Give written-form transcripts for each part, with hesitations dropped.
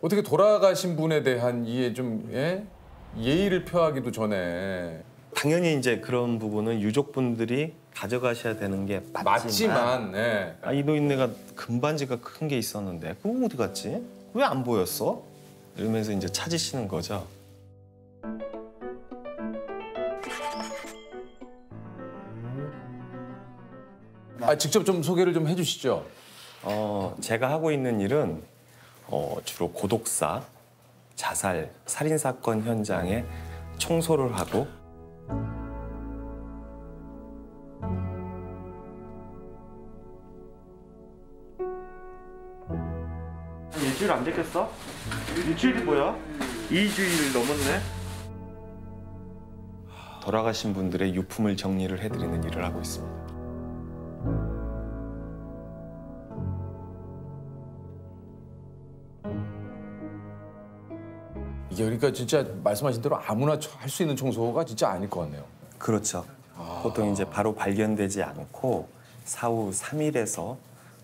어떻게 돌아가신 분에 대한 이해 좀 예의를 표하기도 전에 당연히 이제 그런 부분은 유족분들이 가져가셔야 되는 게 맞지만 네. 이 노인네가 금반지가 큰 게 있었는데 그거 어디 갔지? 왜 안 보였어? 이러면서 이제 찾으시는 거죠. 직접 좀 소개를 좀 해주시죠. 제가 하고 있는 일은 주로 고독사, 자살, 살인사건 현장에 청소를 하고 일주일 안 됐겠어? 일주일이 뭐야? 2주일 넘었네? 돌아가신 분들의 유품을 정리를 해드리는 일을 하고 있습니다. 이게 그러니까 진짜 말씀하신 대로 아무나 할 수 있는 청소가 진짜 아닐 것 같네요. 그렇죠. 보통 이제 바로 발견되지 않고 사후 3일에서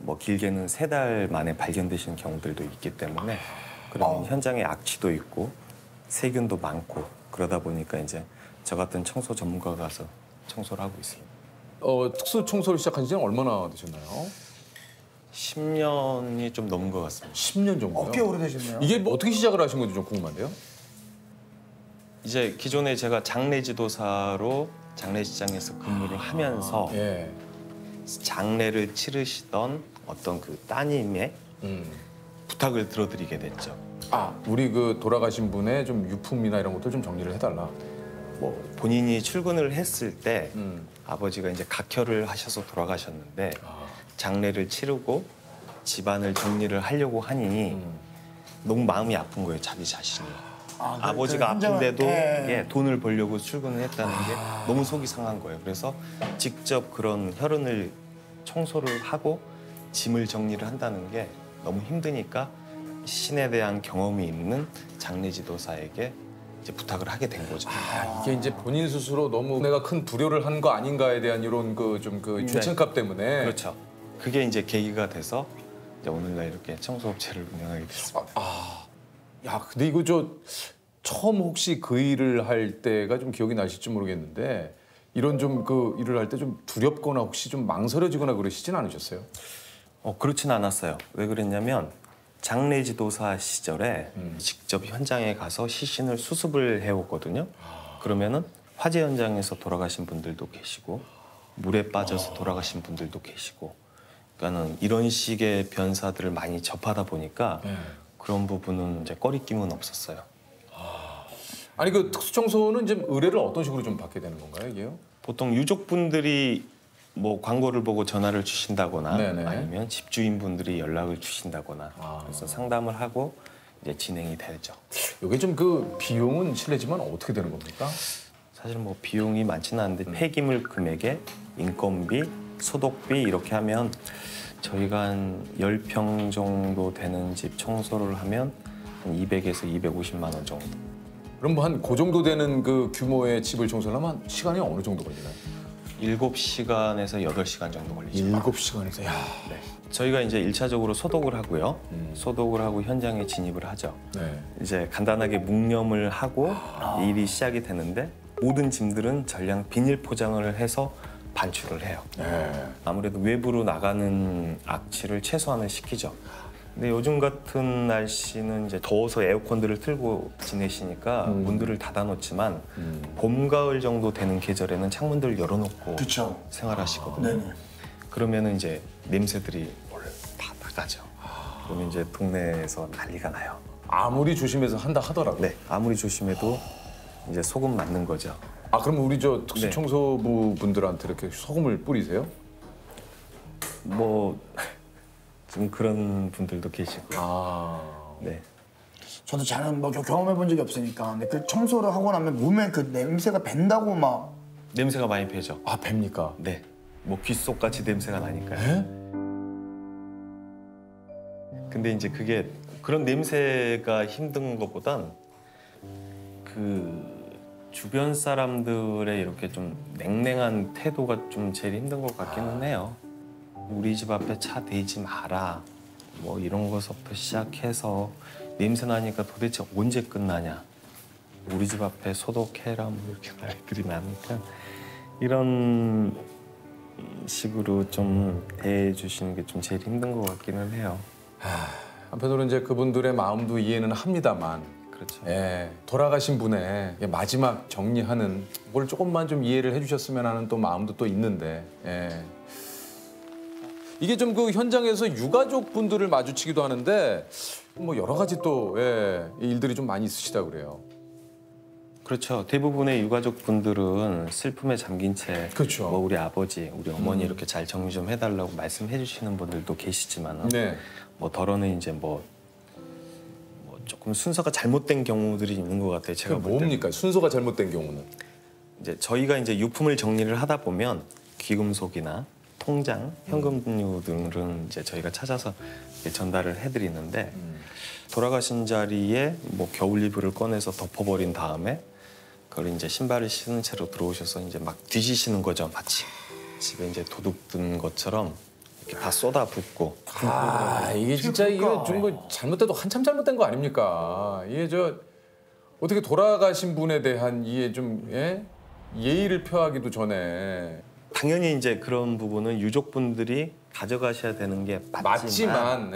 뭐 길게는 3달 만에 발견되시는 경우들도 있기 때문에 그러면 현장에 악취도 있고 세균도 많고 그러다 보니까 이제 저 같은 청소 전문가가 가서 청소를 하고 있습니다. 특수 청소를 시작한 지는 얼마나 되셨나요? 10년이 좀 넘은 것 같습니다. 10년 정도요? 꽤 오래되셨네요. 이게 뭐 어떻게 시작을 하신 건지 좀 궁금한데요? 이제 기존에 제가 장례지도사로 장례식장에서 근무를 하면서 예. 장례를 치르시던 어떤 그 따님의 부탁을 들어드리게 됐죠. 우리 그 돌아가신 분의 좀 유품이나 이런 것들 좀 정리를 해달라. 뭐 본인이 출근을 했을 때 아버지가 이제 각혈을 하셔서 돌아가셨는데 장례를 치르고 집안을 정리를 하려고 하니 너무 마음이 아픈 거예요, 자기 자신이. 아버지가 아픈데도 돈을 벌려고 출근을 했다는 게 너무 속이 상한 거예요. 그래서 직접 그런 혈흔을 청소를 하고 짐을 정리를 한다는 게 너무 힘드니까 신에 대한 경험이 있는 장례지도사에게 이제 부탁을 하게 된 거죠. 이게 이제 본인 스스로 너무 내가 큰 불효를 한 거 아닌가에 대한 이런 죄책감 때문에. 그렇죠. 그게 이제 계기가 돼서 이제 오늘날 이렇게 청소업체를 운영하게 됐습니다. 야, 근데 이거 처음 혹시 그 일을 할 때가 좀 기억이 나실지 모르겠는데 이런 좀 그 일을 할 때 좀 두렵거나 혹시 좀 망설여지거나 그러시진 않으셨어요? 그렇진 않았어요. 왜 그랬냐면 장례지도사 시절에 직접 현장에 가서 시신을 수습을 해오거든요. 그러면은 화재 현장에서 돌아가신 분들도 계시고 물에 빠져서 돌아가신 분들도 계시고 그러니까는 이런 식의 변사들을 많이 접하다 보니까 그런 부분은 이제 꺼리낌은 없었어요. 아니 그 특수청소는 이제 의뢰를 어떤 식으로 좀 받게 되는 건가요, 이게요? 보통 유족분들이 뭐 광고를 보고 전화를 주신다거나 네네. 아니면 집주인분들이 연락을 주신다거나 그래서 상담을 하고 이제 진행이 되죠. 이게 좀 그 비용은 실례지만 어떻게 되는 겁니까? 사실 뭐 비용이 많지는 않은데 폐기물 금액에 인건비, 소독비 이렇게 하면 저희가 한 10평 정도 되는 집 청소를 하면 한 200에서 250만 원 정도. 그럼 뭐 한 그 정도 되는 그 규모의 집을 청소하려면 시간이 어느 정도 걸리나요? 7시간에서 8시간 정도 걸리죠. 7시간에서, 야. 네. 저희가 이제 1차적으로 소독을 하고요. 소독을 하고 현장에 진입을 하죠. 네. 이제 간단하게 묵념을 하고 일이 시작이 되는데 모든 짐들은 전량 비닐 포장을 해서 반출을 해요. 아무래도 외부로 나가는 악취를 최소한은 시키죠. 근데 요즘 같은 날씨는 이제 더워서 에어컨들을 틀고 지내시니까 문들을 닫아놓지만 봄, 가을 정도 되는 계절에는 창문들을 열어놓고 그쵸. 생활하시거든요. 네네. 그러면은 이제 냄새들이 원래 다 나가죠. 그러면 이제 동네에서 난리가 나요. 아무리 조심해서 한다 하더라도. 네, 아무리 조심해도 이제 소금 맞는 거죠. 그럼 우리 특수청소부 분들한테 이렇게 소금을 뿌리세요? 뭐 좀 그런 분들도 계시고. 네. 저도 잘은 뭐 경험해 본 적이 없으니까. 근데 그 청소를 하고 나면 몸에 그 냄새가 밴다고 막. 냄새가 많이 배죠. 뱀니까? 네. 뭐 귓속같이 냄새가 나니까요. 에? 근데 이제 그게 그런 냄새가 힘든 것보단 그 주변 사람들의 이렇게 좀 냉랭한 태도가 좀 제일 힘든 것 같기는 해요. 우리 집 앞에 차 대지 마라. 뭐 이런 것부터 시작해서 냄새 나니까 도대체 언제 끝나냐. 우리 집 앞에 소독해라 뭐 이렇게 말들이 많으니까 이런 식으로 좀 대해주시는 게 좀 제일 힘든 것 같기는 해요. 한편으로는 이제 그분들의 마음도 이해는 합니다만, 그렇죠. 예, 돌아가신 분의 마지막 정리하는 걸 조금만 좀 이해를 해주셨으면 하는 또 마음도 또 있는데, 예. 이게 좀 그 현장에서 유가족 분들을 마주치기도 하는데 뭐 여러 가지 또 일들이 좀 많이 있으시다 그래요. 그렇죠. 대부분의 유가족 분들은 슬픔에 잠긴 채 그렇죠. 뭐 우리 아버지, 우리 어머니 이렇게 잘 정리 좀 해달라고 말씀해 주시는 분들도 계시지만 네. 뭐 덜어는 이제 뭐 조금 순서가 잘못된 경우들이 있는 것 같아요. 제가 그게 볼 때는. 뭡니까? 순서가 잘못된 경우는? 이제 저희가 이제 유품을 정리를 하다 보면 귀금속이나 통장, 현금류 등은 이제 저희가 찾아서 전달을 해드리는데 돌아가신 자리에 뭐 겨울 이불을 꺼내서 덮어버린 다음에 그걸 이제 신발을 신은 채로 들어오셔서 이제 막 뒤지시는 거죠. 마치 집에 이제 도둑 든 것처럼 이렇게 다 쏟아붓고. 이게 진짜 이게 좀 뭐 잘못돼도 한참 잘못된 거 아닙니까? 이게 저 어떻게 돌아가신 분에 대한 이해 좀 예의를 표하기도 전에 당연히 이제 그런 부분은 유족분들이 가져가셔야 되는 게 맞지만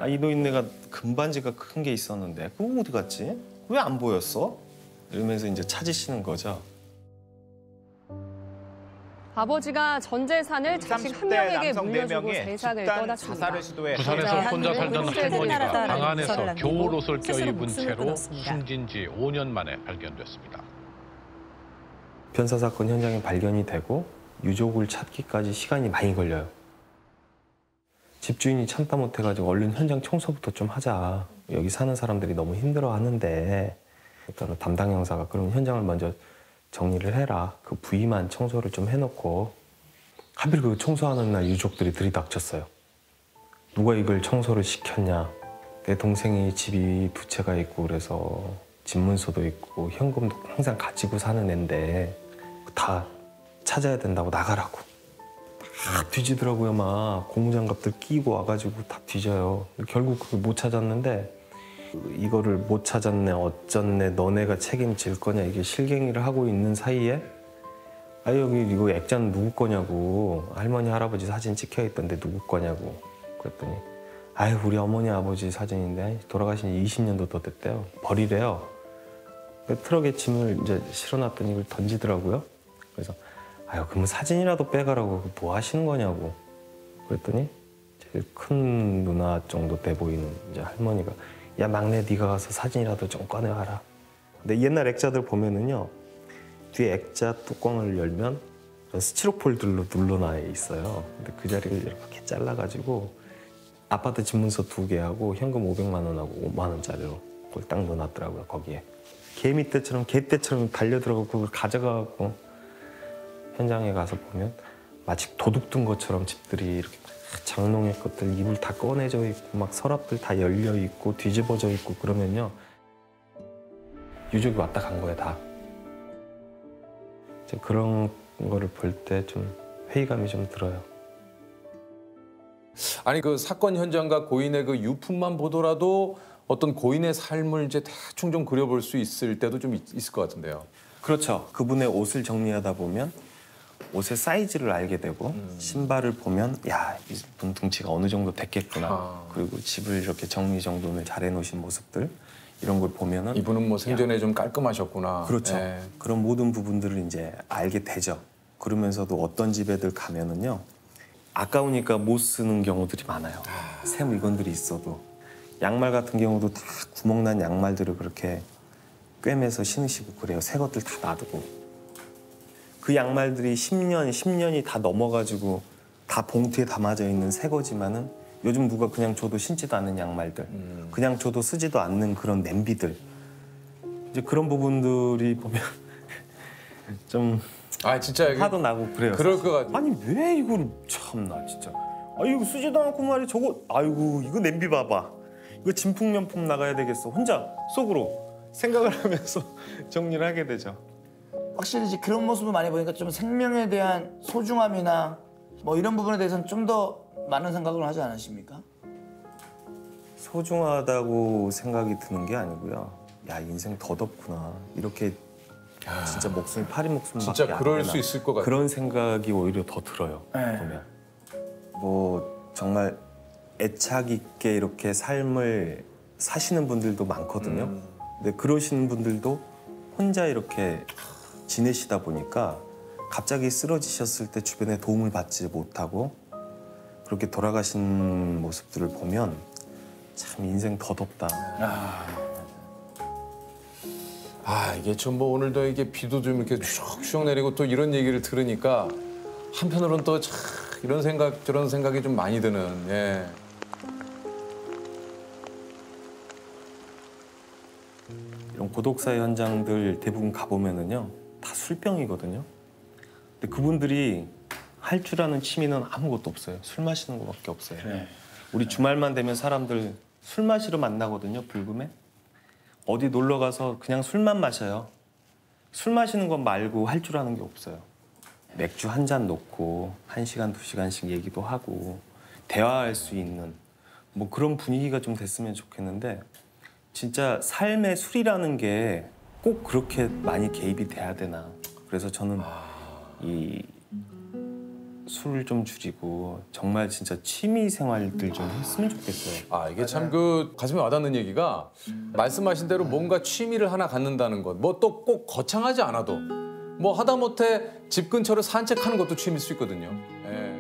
이 노인네가 금반지가 큰 게 있었는데 그거 어디 갔지? 왜 안 보였어? 이러면서 이제 찾으시는 거죠. 아버지가 전 재산을 자식 한 명에게 물려주고 세상을 떠났습니다. 부산에서 혼자 살던 할머니가 방 안에서 남기고 겨울 옷을 스스로 껴입은 목숨을 채로 끊었습니다. 숨진 지 5년 만에 발견됐습니다. 변사 사건 현장에 발견이 되고 유족을 찾기까지 시간이 많이 걸려요. 집주인이 참다 못해가지고 얼른 현장 청소부터 좀 하자. 여기 사는 사람들이 너무 힘들어하는데 일단 담당 형사가 그럼 현장을 먼저 정리를 해라. 그 부위만 청소를 좀 해놓고 하필 그 청소하는 날 유족들이 들이닥쳤어요. 누가 이걸 청소를 시켰냐. 내 동생이 집이 두 채가 있고 그래서 집문서도 있고 현금도 항상 가지고 사는 애인데 다 찾아야 된다고 나가라고. 막 뒤지더라고요. 막 고무장갑들 끼고 와가지고 다 뒤져요. 결국 그걸 못 찾았는데 이거를 못 찾았네 어쩌네 너네가 책임질 거냐 이게 실갱이를 하고 있는 사이에 여기 이거 액자는 누구 거냐고 할머니 할아버지 사진 찍혀 있던데 누구 거냐고 그랬더니 우리 어머니 아버지 사진인데 돌아가신 지 20년도 더 됐대요. 버리래요. 트럭에 짐을 이제 실어놨더니 이걸 던지더라고요. 그래서 그럼 사진이라도 빼가라고 뭐 하시는 거냐고 그랬더니 제일 큰 누나 정도 돼 보이는 이제 할머니가 야 막내 네가 가서 사진이라도 좀 꺼내와라. 근데 옛날 액자들 보면은요 뒤에 액자 뚜껑을 열면 스티로폴들로 눌러놔 있어요. 근데 그 자리를 이렇게 잘라가지고 아파트 집문서 2개하고 현금 500만 원하고 5만 원짜리로 그걸 딱 넣어놨더라고요. 거기에 개미 떼처럼 개떼처럼 달려들어가고 그걸 가져가고 현장에 가서 보면 마치 도둑 든 것처럼 집들이 이렇게 장롱의 것들 이불 다 꺼내져 있고 막 서랍들 다 열려 있고 뒤집어져 있고 그러면요 유족이 왔다 간 거예요 다. 그런 거를 볼 때 좀 회의감이 좀 들어요. 아니 그 사건 현장과 고인의 그 유품만 보더라도 어떤 고인의 삶을 이제 대충 좀 그려볼 수 있을 때도 좀 있을 것 같은데요. 그렇죠. 그분의 옷을 정리하다 보면 옷의 사이즈를 알게 되고 신발을 보면 이분 등치가 어느 정도 됐겠구나. 그리고 집을 이렇게 정리정돈을 잘 해놓으신 모습들 이런 걸 보면은 이분은 뭐 생전에 좀 깔끔하셨구나. 그렇죠. 그런 모든 부분들을 이제 알게 되죠. 그러면서도 어떤 집에들 가면은요 아까우니까 못 쓰는 경우들이 많아요. 새 물건들이 있어도 양말 같은 경우도 다 구멍난 양말들을 그렇게 꿰매서 신으시고 그래요. 새 것들 다 놔두고. 그 양말들이 10년이 다 넘어가지고 다 봉투에 담아져 있는 새 거지만은 요즘 누가 그냥 줘도 신지도 않는 양말들, 그냥 줘도 쓰지도 않는 그런 냄비들. 이제 그런 부분들이 보면 좀 진짜 화도 나고 그래요. 그럴 것 같아. 아니 왜 이걸 참나 진짜. 이거 쓰지도 않고 말이 저거. 이거 냄비 봐봐. 이거 진품명품 나가야 되겠어. 혼자 속으로 생각을 하면서 정리를 하게 되죠. 확실히 이제 그런 모습을 많이 보니까 좀 생명에 대한 소중함이나 뭐 이런 부분에 대해서는 좀 더 많은 생각을 하지 않으십니까? 소중하다고 생각이 드는 게 아니고요. 야, 인생 덧없구나. 이렇게 진짜 목숨이 파리 목숨밖에 진짜 안 그럴 되나. 수 있을 것 같아요. 그런 생각이 오히려 더 들어요. 네. 보면. 뭐 정말 애착 있게 이렇게 삶을 사시는 분들도 많거든요. 근데 그러시는 분들도 혼자 이렇게 지내시다 보니까 갑자기 쓰러지셨을 때 주변에 도움을 받지 못하고 그렇게 돌아가신 모습들을 보면 참 인생 덧없다. 이게 좀 뭐 오늘도 이게 비도 좀 이렇게 슉슉 내리고 또 이런 얘기를 들으니까 한편으로는 또 참 이런 생각 저런 생각이 좀 많이 드는. 예. 이런 고독사의 현장들 대부분 가보면은요 다 술병이거든요. 근데 그분들이 할 줄 아는 취미는 아무것도 없어요. 술 마시는 거밖에 없어요. 그래. 우리 주말만 되면 사람들 술 마시러 만나거든요. 불금에. 어디 놀러 가서 그냥 술만 마셔요. 술 마시는 것 말고 할 줄 아는 게 없어요. 맥주 한 잔 놓고 1시간, 2시간씩 얘기도 하고 대화할 수 있는 뭐 그런 분위기가 좀 됐으면 좋겠는데 진짜 삶의 술이라는 게 꼭 그렇게 많이 개입이 돼야 되나. 그래서 저는 이 술을 좀 줄이고 정말 진짜 취미 생활들 좀 했으면 좋겠어요. 이게 참 그 가슴에 와닿는 얘기가 말씀하신 대로 뭔가 취미를 하나 갖는다는 것. 뭐 또 꼭 거창하지 않아도 뭐 하다못해 집 근처를 산책하는 것도 취미일 수 있거든요. 예.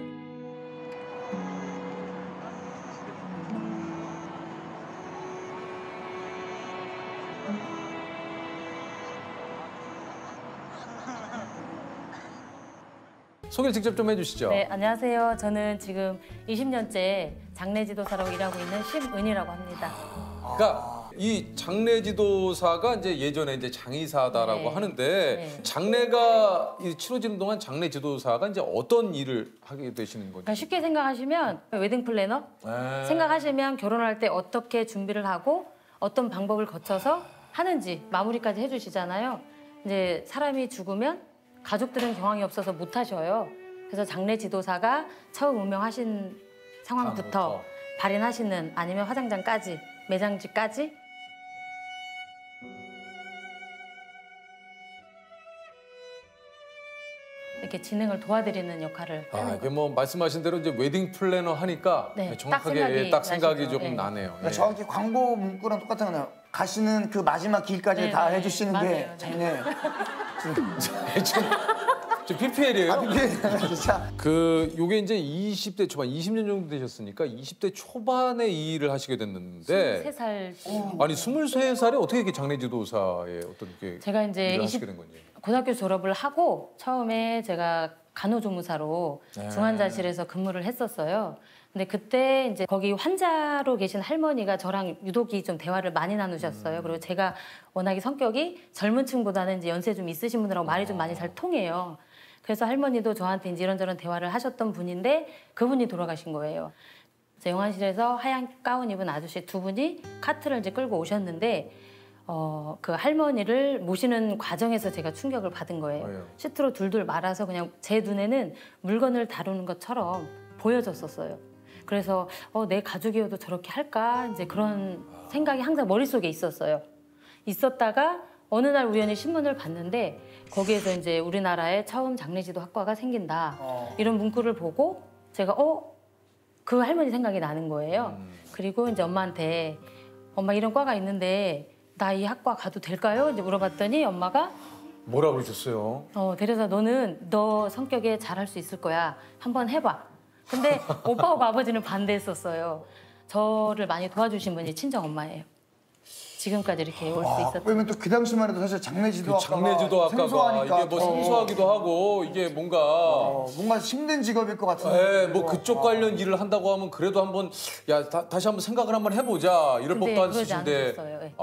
소개를 직접 좀 해주시죠. 네, 안녕하세요. 저는 지금 20년째 장례지도사로 일하고 있는 심은이라고 합니다. 그러니까 이 장례지도사가 이제 예전에 이제 장의사다라고 네. 하는데 네. 장례가 치러지는 동안 장례지도사가 이제 어떤 일을 하게 되시는 거죠? 그러니까 쉽게 생각하시면 웨딩 플래너 생각하시면 결혼할 때 어떻게 준비를 하고 어떤 방법을 거쳐서 하는지 마무리까지 해주시잖아요. 이제 사람이 죽으면 가족들은 경황이 없어서 못 하셔요. 그래서 장례지도사가 처음 운명하신 상황부터 발인하시는 아니면 화장장까지 매장지까지 이렇게 진행을 도와드리는 역할을 하는 이게 뭐 말씀하신 대로 이제 웨딩 플래너 하니까 네, 정확하게 딱 생각이 나시죠. 조금 네. 나네요. 그러니까 정확히 광고 문구랑 똑같은 거네요. 가시는 그 마지막 길까지 네, 다 네. 해주시는 게 맞아요. 장례. 좀 PPL이에요. 진짜. 요게 이제 20대 초반, 20년 정도 되셨으니까 20대 초반에 이 일을 하시게 됐는데 23살 아니 23살에 어떻게 이렇게 장례지도사의 어떤 게 제가 이제 일을 하시게 된 건지. 고등학교 졸업을 하고 처음에 제가 간호조무사로 중환자실에서 근무를 했었어요. 근데 그때 이제 거기 환자로 계신 할머니가 저랑 유독이 좀 대화를 많이 나누셨어요. 그리고 제가 워낙에 성격이 젊은 층보다는 이제 연세 좀 있으신 분들하고 말이 좀 많이 잘 통해요. 그래서 할머니도 저한테 이제 이런저런 대화를 하셨던 분인데 그분이 돌아가신 거예요. 제 영안실에서 하얀 가운 입은 아저씨 두 분이 카트를 이제 끌고 오셨는데 그 할머니를 모시는 과정에서 제가 충격을 받은 거예요. 시트로 둘둘 말아서 그냥 제 눈에는 물건을 다루는 것처럼 보여졌었어요. 그래서 내 가족이어도 저렇게 할까? 이제 그런 생각이 항상 머릿속에 있었어요. 있었다가 어느 날 우연히 신문을 봤는데 거기에서 이제 우리나라에 처음 장례지도 학과가 생긴다. 이런 문구를 보고 제가 그 할머니 생각이 나는 거예요. 그리고 이제 엄마한테 엄마 이런 과가 있는데 나 이 학과 가도 될까요? 이제 물어봤더니 엄마가 뭐라 그러셨어요? 데려서 너는 너 성격에 잘할 수 있을 거야. 한번 해봐. 근데 오빠하고 아버지는 반대했었어요. 저를 많이 도와주신 분이 친정 엄마예요. 지금까지 이렇게 올 수 있었던. 그러면 또 그 당시만 해도 사실 장례지도 장례지도학과가 생소하니까 이게 뭐 생소하기도 하고 이게 뭔가 뭔가 힘든 직업일 것 같은데. 뭐 그쪽 관련 일을 한다고 하면 그래도 한번 다시 한번 생각을 한번 해보자 이럴 근데 법도 그러지 않으신데 않으셨어요. 네.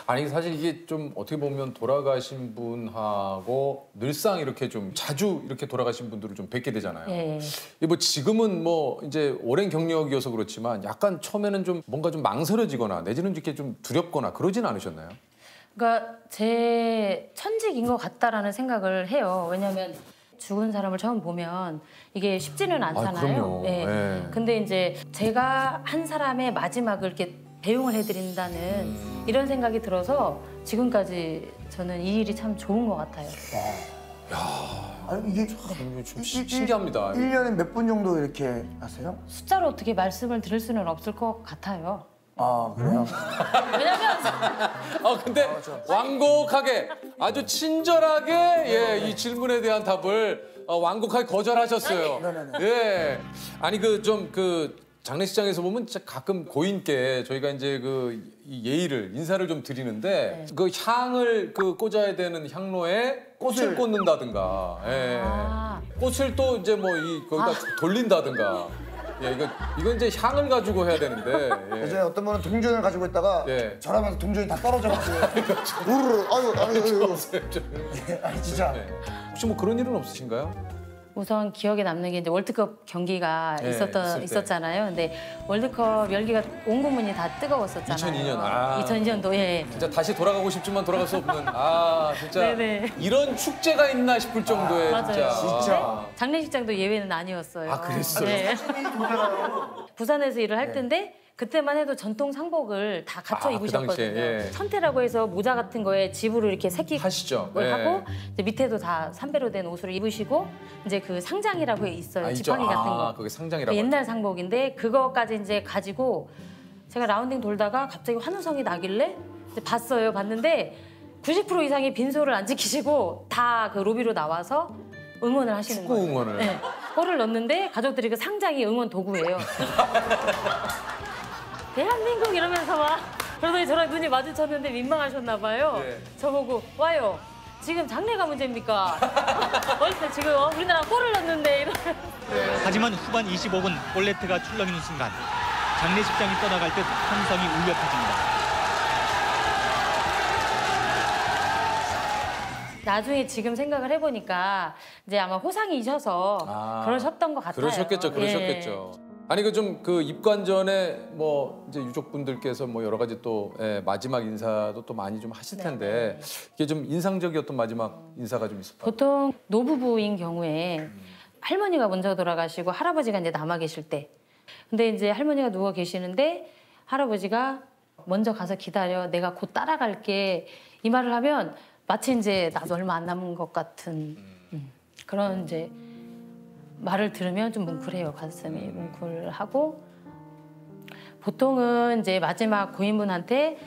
아니 사실 이게 좀 어떻게 보면 돌아가신 분하고 늘상 이렇게 좀 자주 이렇게 돌아가신 분들을 좀 뵙게 되잖아요. 예. 이게 뭐 지금은 뭐 이제 오랜 경력이어서 그렇지만 약간 처음에는 좀 뭔가 좀 망설여지거나 내지는 이렇게 좀 두렵거나 그러진 않으셨나요? 그러니까 제 천직인 것 같다라는 생각을 해요. 왜냐하면 죽은 사람을 처음 보면 이게 쉽지는 않잖아요. 그럼요. 네. 근데 이제 제가 한 사람의 마지막을 이렇게 배웅을 해드린다는 이런 생각이 들어서 지금까지 저는 이 일이 참 좋은 것 같아요. 이게 이거 좀 신기합니다. 1년에 몇 분 정도 이렇게 하세요? 숫자로 어떻게 말씀을 드릴 수는 없을 것 같아요. 아, 그래요? 왜냐면 근데 완곡하게 아주 친절하게 이 질문에 대한 답을 완곡하게 거절하셨어요. 예. 아니 장례식장에서 보면 진짜 가끔 고인께 저희가 이제 이 예의를 인사를 좀 드리는데 그 향을 꽂아야 되는 향로에 꽃을 꽂는다든가, 꽃을 또 이제 거기다 돌린다든가. 이건 이제 향을 가지고 해야 되는데. 예전에 어떤 분은 동전을 가지고 있다가 절하면서 동전이 다 떨어져가지고 우르르 아유. 아니 진짜. 혹시 뭐 그런 일은 없으신가요? 우선 기억에 남는 게 이제 월드컵 경기가 있었잖아요. 근데 월드컵 열기가 온 국민이 다 뜨거웠었잖아요. 2002년. 2002년도에. 진짜 다시 돌아가고 싶지만 돌아갈 수 없는. 진짜 네네. 이런 축제가 있나 싶을 정도의 맞아요. 진짜. 장례식장도 예외는 아니었어요. 그랬어요? 네. 부산에서 일을 할 때인데 그때만 해도 전통 상복을 다 갖춰 입으셨거든요. 그 당시에, 천태라고 해서 모자 같은 거에 집으로 이렇게 새끼 하시죠. 하고 이제 밑에도 다 삼배로 된 옷을 입으시고 이제 그 상장이라고 있어요. 있죠. 지팡이 같은 거. 그게 상장이라고. 옛날 상복인데 그거까지 이제 가지고 제가 라운딩 돌다가 갑자기 환호성이 나길래 이제 봤어요. 봤는데 90% 이상이 빈소를 안 지키시고 다 그 로비로 나와서 응원을 하시는 축구 거예요. 응원을. 네. 골을 넣는데 가족들이 그 상장이 응원 도구예요. 대한민국 이러면서 막 그러더니 저랑 눈이 마주쳤는데 민망하셨나 봐요. 저보고 와요. 지금 장례가 문제입니까? 어디서 지금 우리나라 골을 넣는데 이러면. 하지만 후반 25분 볼레트가 출렁이는 순간 장례식장이 떠나갈 듯 함성이 울려 퍼집니다. 나중에 지금 생각을 해보니까 이제 아마 호상이셔서 그러셨던 것 같아요. 그러셨겠죠. 아니 입관 전에 이제 유족분들께서 여러 가지 또 마지막 인사도 또 많이 좀 하실 텐데 이게 좀 인상적이었던 마지막 인사가 좀 있었어요. 보통 노부부인 경우에 할머니가 먼저 돌아가시고 할아버지가 이제 남아 계실 때, 근데 이제 할머니가 누워 계시는데 할아버지가 먼저 가서 기다려, 내가 곧 따라갈게 이 말을 하면 마치 이제 나도 얼마 안 남은 것 같은 그런 이제. 말을 들으면 좀 뭉클해요. 가슴이 뭉클하고 보통은 이제 마지막 고인분한테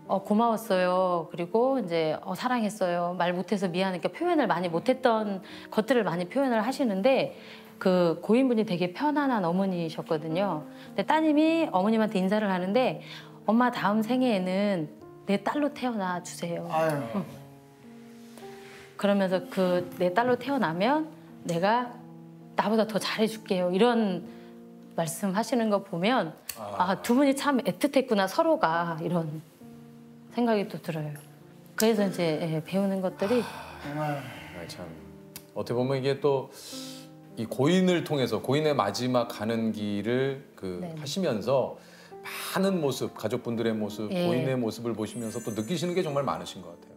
고마웠어요. 그리고 이제 사랑했어요. 말 못해서 미안하니까 표현을 많이 못했던 것들을 많이 표현을 하시는데 그 고인분이 되게 편안한 어머니셨거든요. 근데 따님이 어머님한테 인사를 하는데 엄마 다음 생애에는 내 딸로 태어나 주세요. 그러면서 내 딸로 태어나면 내가 나보다 더 잘해줄게요. 이런 말씀하시는 거 보면 두 분이 참 애틋했구나 서로가 이런 생각이 또 들어요. 그래서 이제 배우는 것들이 참 어떻게 보면 이게 또 이 고인을 통해서 고인의 마지막 가는 길을 하시면서 많은 모습, 가족분들의 모습, 고인의 모습을 보시면서 또 느끼시는 게 정말 많으신 것 같아요.